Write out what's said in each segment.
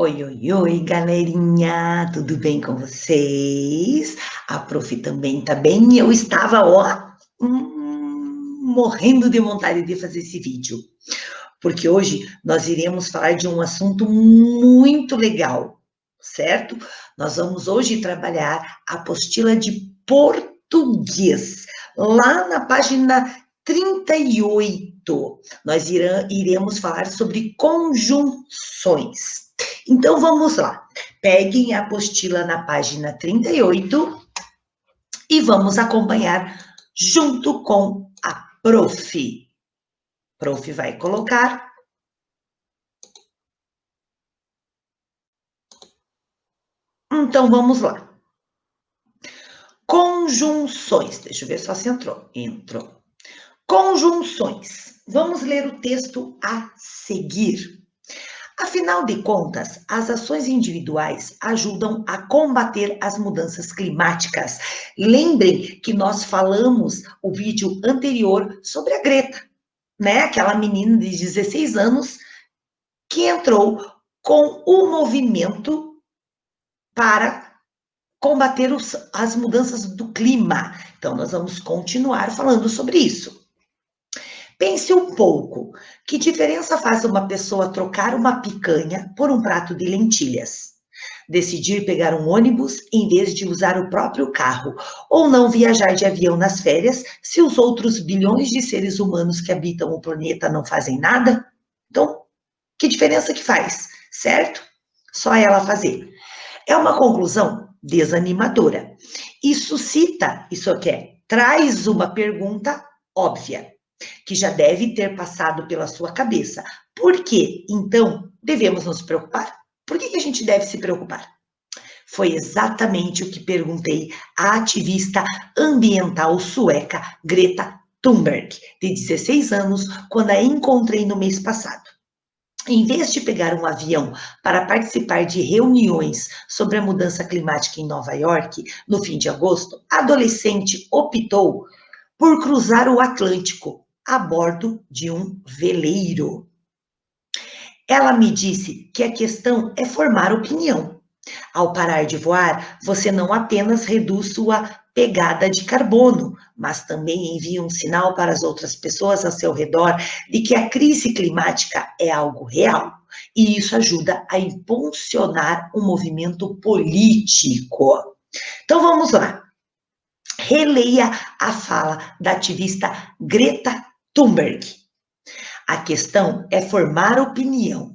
Oi, oi, oi, galerinha, tudo bem com vocês? A prof também tá bem. Eu estava, morrendo de vontade de fazer esse vídeo, porque hoje nós iremos falar de um assunto muito legal, certo? Nós vamos hoje trabalhar a apostila de português, lá na página 38. Nós iremos falar sobre conjunções. Então vamos lá. Peguem a apostila na página 38 e vamos acompanhar junto com a prof. Prof vai colocar. Então vamos lá. Conjunções. Deixa eu ver só se entrou. Entrou. Conjunções. Vamos ler o texto a seguir. Afinal de contas, as ações individuais ajudam a combater as mudanças climáticas. Lembrem que nós falamos o vídeo anterior sobre a Greta, né? Aquela menina de 16 anos que entrou com o movimento para combater as mudanças do clima. Então, nós vamos continuar falando sobre isso. Pense um pouco, que diferença faz uma pessoa trocar uma picanha por um prato de lentilhas? Decidir pegar um ônibus em vez de usar o próprio carro, ou não viajar de avião nas férias se os outros bilhões de seres humanos que habitam o planeta não fazem nada? Então, que diferença que faz, certo? Só ela fazer. É uma conclusão desanimadora. E suscita, traz uma pergunta óbvia, que já deve ter passado pela sua cabeça. Por que, então, devemos nos preocupar? Por que a gente deve se preocupar? Foi exatamente o que perguntei à ativista ambiental sueca Greta Thunberg, de 16 anos, quando a encontrei no mês passado. Em vez de pegar um avião para participar de reuniões sobre a mudança climática em Nova York, no fim de agosto, a adolescente optou por cruzar o Atlântico a bordo de um veleiro. Ela me disse que a questão é formar opinião. Ao parar de voar, você não apenas reduz sua pegada de carbono, mas também envia um sinal para as outras pessoas ao seu redor de que a crise climática é algo real. E isso ajuda a impulsionar um movimento político. Então vamos lá. Releia a fala da ativista Greta Thunberg. A questão é formar opinião.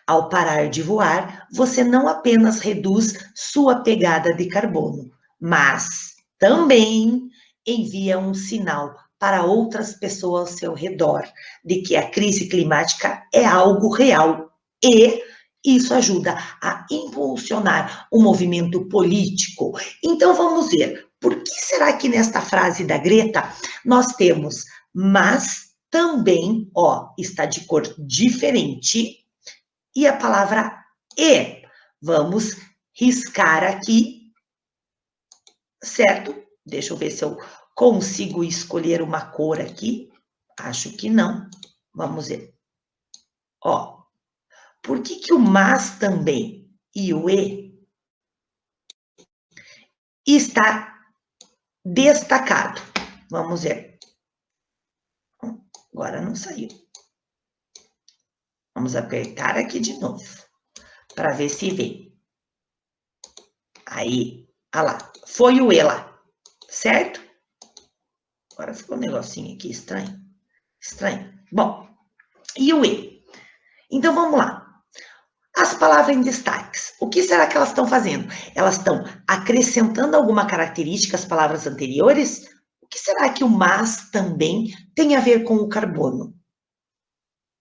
Ao parar de voar, você não apenas reduz sua pegada de carbono, mas também envia um sinal para outras pessoas ao seu redor de que a crise climática é algo real e isso ajuda a impulsionar o movimento político. Então vamos ver, por que será que nesta frase da Greta nós temos mas também, está de cor diferente, e a palavra e. Vamos riscar aqui, certo? Deixa eu ver se eu consigo escolher uma cor aqui. Acho que não. Vamos ver. Por que o mas também e o e está destacado? Vamos ver. Agora não saiu. Vamos apertar aqui de novo, para ver se vem. Aí, olha lá, foi o E lá, certo? Agora ficou um negocinho aqui estranho. Estranho. Bom, e o E? Então, vamos lá. As palavras em destaques. O que será que elas estão fazendo? Elas estão acrescentando alguma característica às palavras anteriores? O que será que o mas também tem a ver com o carbono?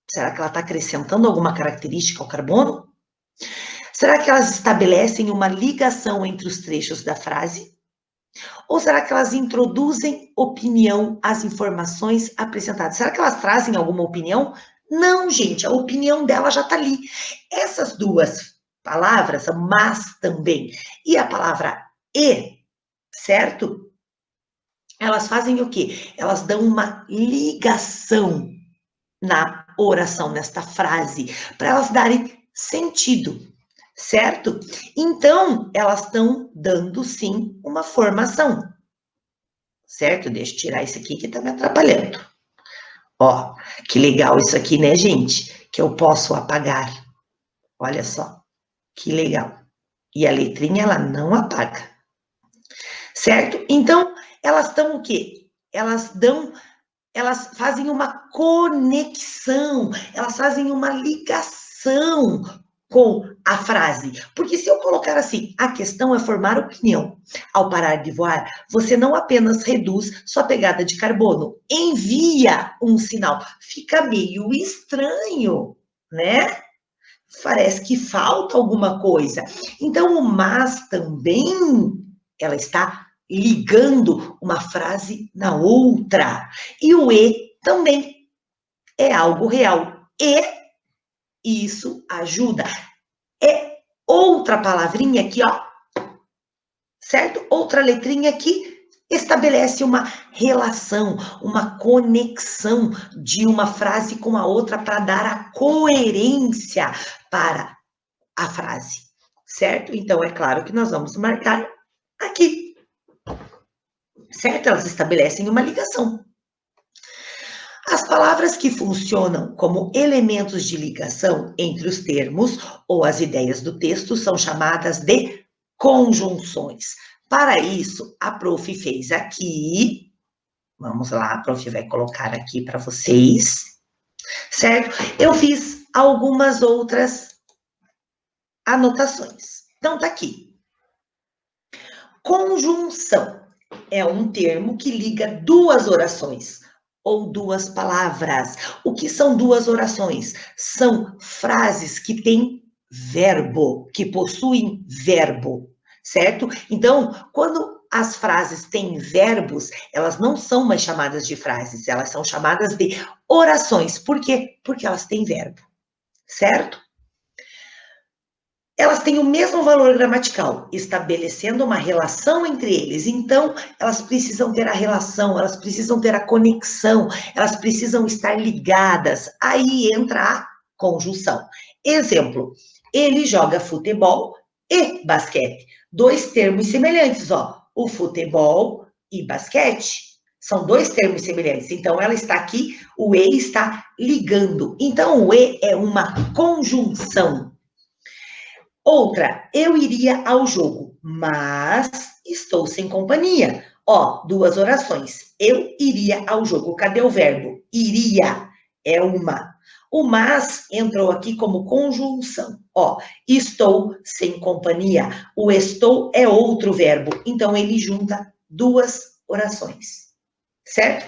Será que ela está acrescentando alguma característica ao carbono? Será que elas estabelecem uma ligação entre os trechos da frase? Ou será que elas introduzem opinião às informações apresentadas? Será que elas trazem alguma opinião? Não, gente, a opinião dela já está ali. Essas duas palavras, mas também, e a palavra e, certo? Elas fazem o quê? Elas dão uma ligação na oração, nesta frase, para elas darem sentido. certo? Então, elas estão dando, sim, uma formação, certo? Deixa eu tirar isso aqui que está me atrapalhando. Ó, que legal isso aqui, né, gente? Que eu posso apagar. Olha só, que legal. E a letrinha, ela não apaga, certo? Então, elas estão o quê? Elas fazem uma conexão, elas fazem uma ligação com a frase. Porque se eu colocar assim, a questão é formar opinião. Ao parar de voar, você não apenas reduz sua pegada de carbono, envia um sinal. Fica meio estranho, né? Parece que falta alguma coisa. Então, o mas também, ela está ligando uma frase na outra. E o e também é algo real. E isso ajuda. É outra palavrinha aqui, ó, certo? Outra letrinha aqui estabelece uma relação, uma conexão de uma frase com a outra para dar a coerência para a frase, certo? Então, é claro que nós vamos marcar aqui, certo? Elas estabelecem uma ligação. As palavras que funcionam como elementos de ligação entre os termos ou as ideias do texto são chamadas de conjunções. Para isso, a prof fez aqui, vamos lá, a prof vai colocar aqui para vocês, certo? Eu fiz algumas outras anotações. Então, tá aqui. Conjunção é um termo que liga duas orações ou duas palavras. O que são duas orações? São frases que têm verbo, que possuem verbo, certo? Então, quando as frases têm verbos, elas não são mais chamadas de frases, elas são chamadas de orações. Por quê? Porque elas têm verbo, certo? Elas têm o mesmo valor gramatical, estabelecendo uma relação entre eles. Então, elas precisam ter a relação, elas precisam ter a conexão, elas precisam estar ligadas. Aí entra a conjunção. Exemplo: ele joga futebol e basquete. Dois termos semelhantes, ó. O futebol e basquete. São dois termos semelhantes. Então, ela está aqui, o e está ligando. Então, o e é uma conjunção. Outra, eu iria ao jogo, mas estou sem companhia. Ó, duas orações. Eu iria ao jogo. Cadê o verbo? Iria é uma. O mas entrou aqui como conjunção. Ó, estou sem companhia. O estou é outro verbo. Então, ele junta duas orações. Certo?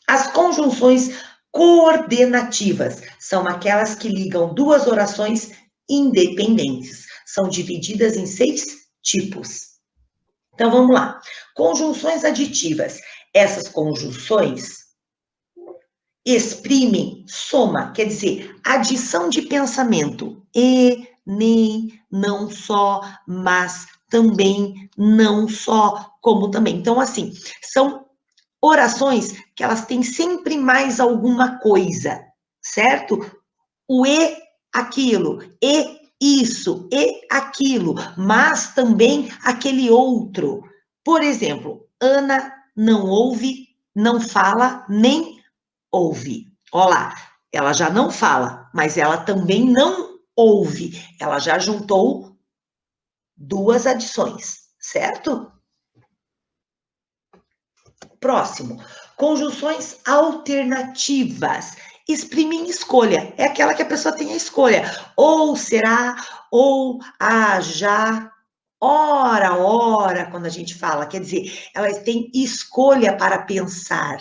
As conjunções coordenativas são aquelas que ligam duas orações independentes. São divididas em 6 tipos. Então, vamos lá. Conjunções aditivas. Essas conjunções exprimem soma, quer dizer, adição de pensamento. E, nem, não só, mas, também, não só, como também. Então, assim, são orações que elas têm sempre mais alguma coisa, certo? O e, aquilo, e isso, e aquilo, mas também aquele outro. Por exemplo, Ana não ouve, não fala, nem ouve. Olha lá, ela já não fala, mas ela também não ouve. Ela já juntou duas adições, certo? Próximo, conjunções alternativas. Exprimem escolha. É aquela que a pessoa tem a escolha. Ou será, ou já. Ora, quando a gente fala. Quer dizer, elas têm escolha para pensar.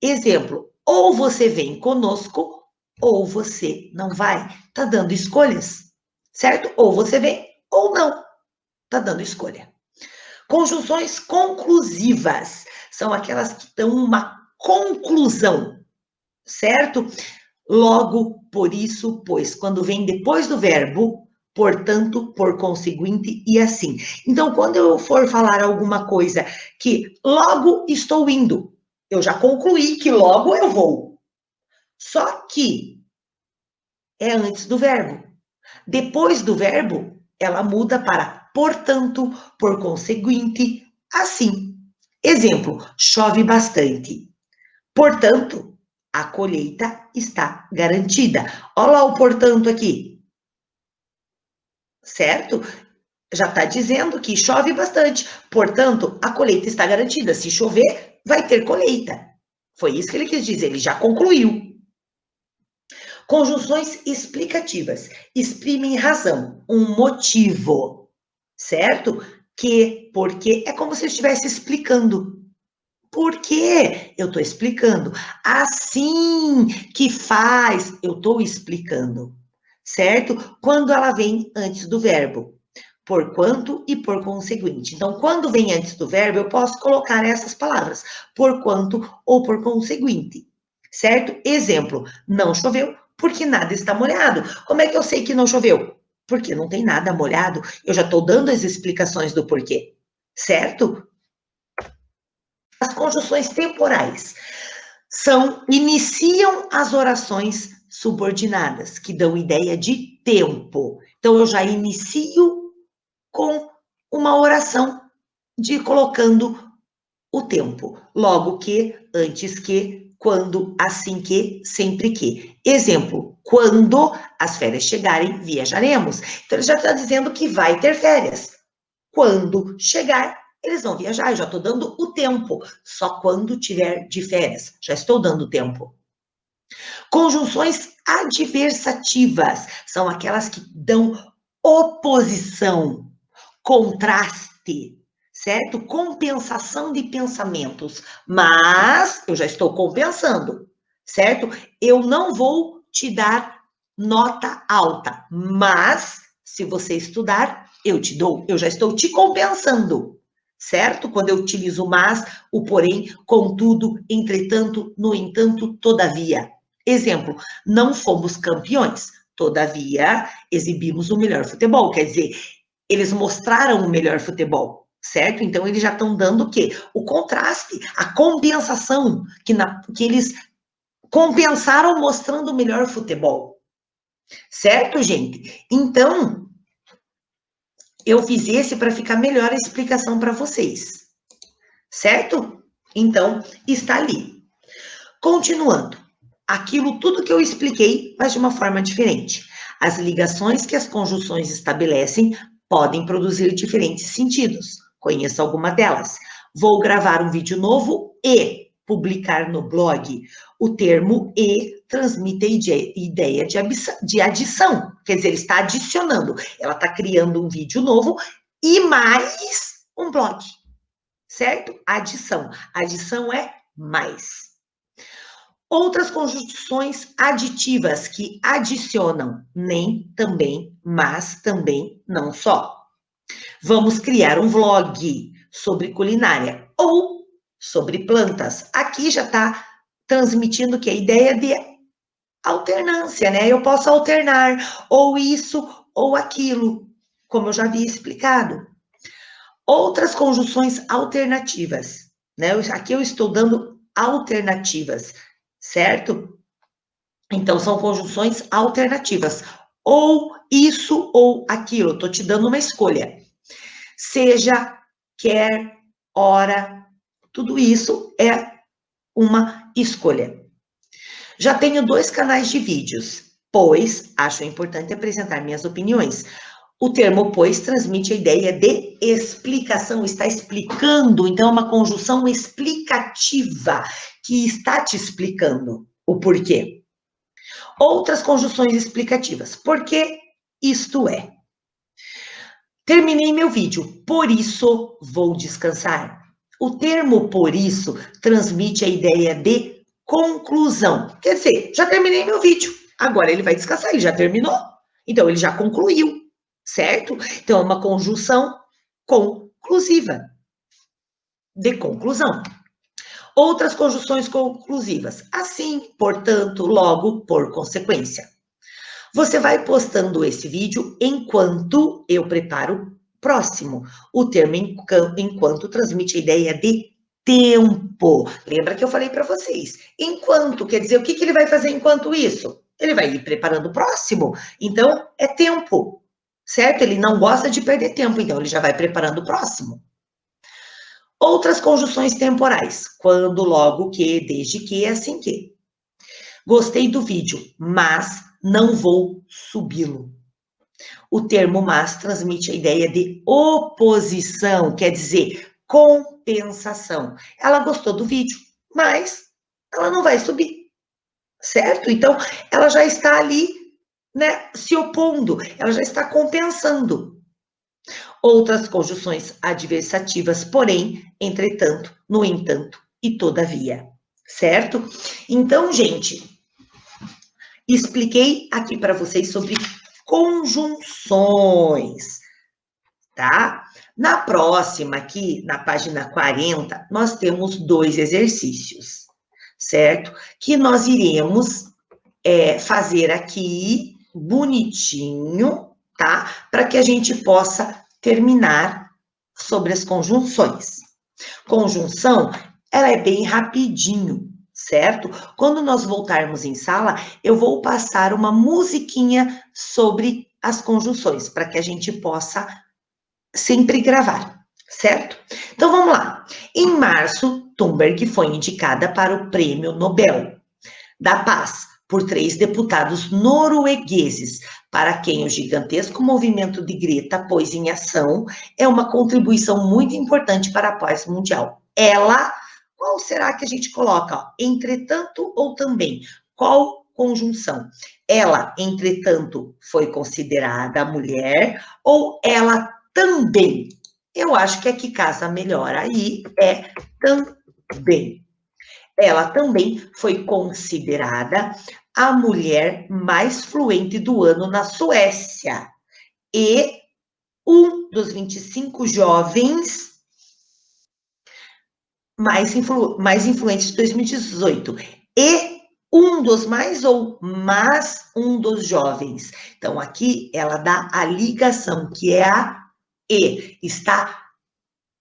Exemplo, ou você vem conosco, ou você não vai. Tá dando escolhas, certo? Ou você vem, ou não. Tá dando escolha. Conjunções conclusivas são aquelas que dão uma conclusão, certo? Logo, por isso, pois, quando vem depois do verbo, portanto, por conseguinte e assim. Então, quando eu for falar alguma coisa que logo estou indo, eu já concluí que logo eu vou. Só que é antes do verbo. Depois do verbo, ela muda para portanto, por conseguinte, assim. Exemplo, chove bastante. Portanto, a colheita está garantida. Olha lá o portanto aqui, certo? Já está dizendo que chove bastante. Portanto, a colheita está garantida. Se chover, vai ter colheita. Foi isso que ele quis dizer, ele já concluiu. Conjunções explicativas exprimem razão, um motivo, certo? Que, porque, é como se eu estivesse explicando. Por quê? Eu estou explicando. Assim que faz, eu estou explicando, certo? Quando ela vem antes do verbo. Porquanto e por conseguinte. Então, quando vem antes do verbo, eu posso colocar essas palavras, porquanto ou por conseguinte, certo? Exemplo, não choveu porque nada está molhado. Como é que eu sei que não choveu? Porque não tem nada molhado. Eu já estou dando as explicações do porquê, certo? As conjunções temporais iniciam as orações subordinadas, que dão ideia de tempo. Então, eu já inicio com uma oração de colocando o tempo. Logo que, antes que, quando, assim que, sempre que. Exemplo, quando as férias chegarem, viajaremos. Então, ele já está dizendo que vai ter férias. Quando chegar, eles vão viajar. Eu já estou dando o tempo. Só quando tiver de férias. Já estou dando tempo. Conjunções adversativas são aquelas que dão oposição, contraste, certo? Compensação de pensamentos. Mas eu já estou compensando, certo? Eu não vou te dar nota alta, mas se você estudar, eu te dou. Eu já estou te compensando, certo? Quando eu utilizo mas, o porém, contudo, entretanto, no entanto, todavia. Exemplo, não fomos campeões, todavia, exibimos o melhor futebol. Quer dizer, eles mostraram o melhor futebol, certo? Então, eles já estão dando o quê? O contraste, a compensação, que eles compensaram mostrando o melhor futebol. Certo, gente? Então, eu fiz esse para ficar melhor a explicação para vocês. Certo? Então, está ali. Continuando. Aquilo tudo que eu expliquei, mas de uma forma diferente. As ligações que as conjunções estabelecem podem produzir diferentes sentidos. Conheço alguma delas. Vou gravar um vídeo novo e publicar no blog. O termo e transmite a ideia de adição. Quer dizer, ele está adicionando. Ela está criando um vídeo novo e mais um blog. Certo? Adição. Adição é mais. Outras conjunções aditivas que adicionam nem, também, mas, também, não só. Vamos criar um vlog sobre culinária ou sobre plantas. Aqui já está transmitindo que a ideia de alternância, né? Eu posso alternar ou isso ou aquilo, como eu já havia explicado. Outras conjunções alternativas, né? Aqui eu estou dando alternativas, certo? Então, são conjunções alternativas. Ou isso ou aquilo. Estou te dando uma escolha. Seja, quer, ora, tudo isso é uma escolha. Já tenho 2 canais de vídeos, pois acho importante apresentar minhas opiniões. O termo pois transmite a ideia de explicação, está explicando, então é uma conjunção explicativa que está te explicando o porquê. Outras conjunções explicativas. Porque isto é. Terminei meu vídeo, por isso vou descansar. O termo por isso transmite a ideia de conclusão. Quer dizer, já terminei meu vídeo, agora ele vai descansar, ele já terminou. Então, ele já concluiu, certo? Então, é uma conjunção conclusiva, de conclusão. Outras conjunções conclusivas. Assim, portanto, logo, por consequência. Você vai postando esse vídeo enquanto eu preparo o próximo. O termo enquanto transmite a ideia de tempo. Lembra que eu falei para vocês? Enquanto, quer dizer, o que ele vai fazer enquanto isso? ele vai ir preparando o próximo. Então, é tempo, certo? Ele não gosta de perder tempo, então ele já vai preparando o próximo. Outras conjunções temporais, quando, logo que, desde que, assim que. Gostei do vídeo, mas não vou subi-lo. O termo mas transmite a ideia de oposição, quer dizer, compensação. Ela gostou do vídeo, mas ela não vai subir, certo? Então, ela já está ali, né, se opondo, ela já está compensando. Outras conjunções adversativas, porém, entretanto, no entanto e todavia, certo? Então, gente, expliquei aqui para vocês sobre conjunções, tá? Na próxima, aqui, na página 40, nós temos 2 exercícios, certo? Que nós iremos fazer aqui bonitinho, tá? Para que a gente possa terminar sobre as conjunções. Conjunção, ela é bem rapidinho, certo? Quando nós voltarmos em sala, eu vou passar uma musiquinha sobre as conjunções, para que a gente possa sempre gravar, certo? Então, vamos lá. Em março, Thunberg foi indicada para o Prêmio Nobel da Paz por 3 deputados noruegueses, para quem o gigantesco movimento de Greta pôs em ação é uma contribuição muito importante para a paz mundial. Ela, qual será que a gente coloca? Entretanto ou também? Qual conjunção? Ela, entretanto, foi considerada mulher ou ela também? Eu acho que a que casa melhor aí é também. Ela também foi considerada a mulher mais fluente do ano na Suécia. E um dos 25 jovens mais influentes de 2018. E um dos mais ou mas um dos jovens. Então, aqui ela dá a ligação, que é a e. Está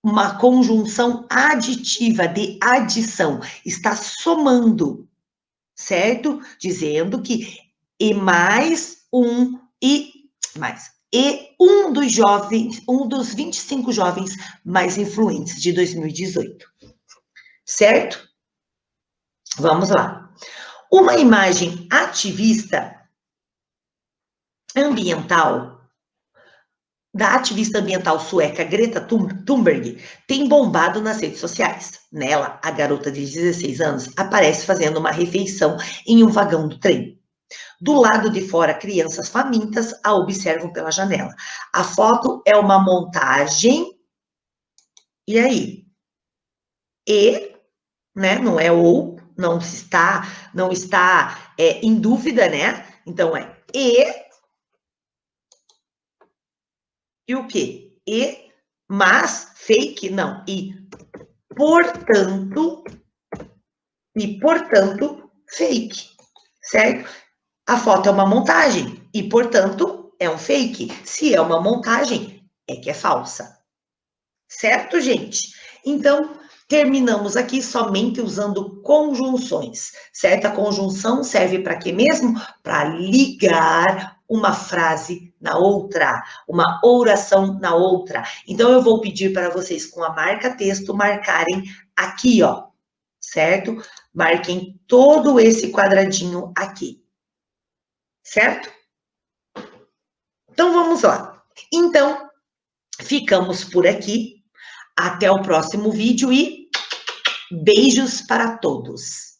uma conjunção aditiva, de adição. Está somando, certo? Dizendo que e mais um e mais. E um dos jovens, um dos 25 jovens mais influentes de 2018. Certo? Vamos lá. Uma imagem ativista ambiental da ativista ambiental sueca Greta Thunberg tem bombado nas redes sociais. Nela, a garota de 16 anos aparece fazendo uma refeição em um vagão do trem. Do lado de fora, crianças famintas a observam pela janela. A foto é uma montagem. E aí? E, né? Não é ou, não está em dúvida, né? Então é e o quê? E, mas, fake, não. Portanto, fake, certo? A foto é uma montagem e, portanto, é um fake. Se é uma montagem, é que é falsa. Certo, gente? Então, terminamos aqui somente usando conjunções, certo? A conjunção serve para quê mesmo? Para ligar uma frase na outra, uma oração na outra. Então, eu vou pedir para vocês, com a marca-texto, marcarem aqui, ó, certo? Marquem todo esse quadradinho aqui, certo? Então, vamos lá. Então, ficamos por aqui. Até o próximo vídeo e beijos para todos!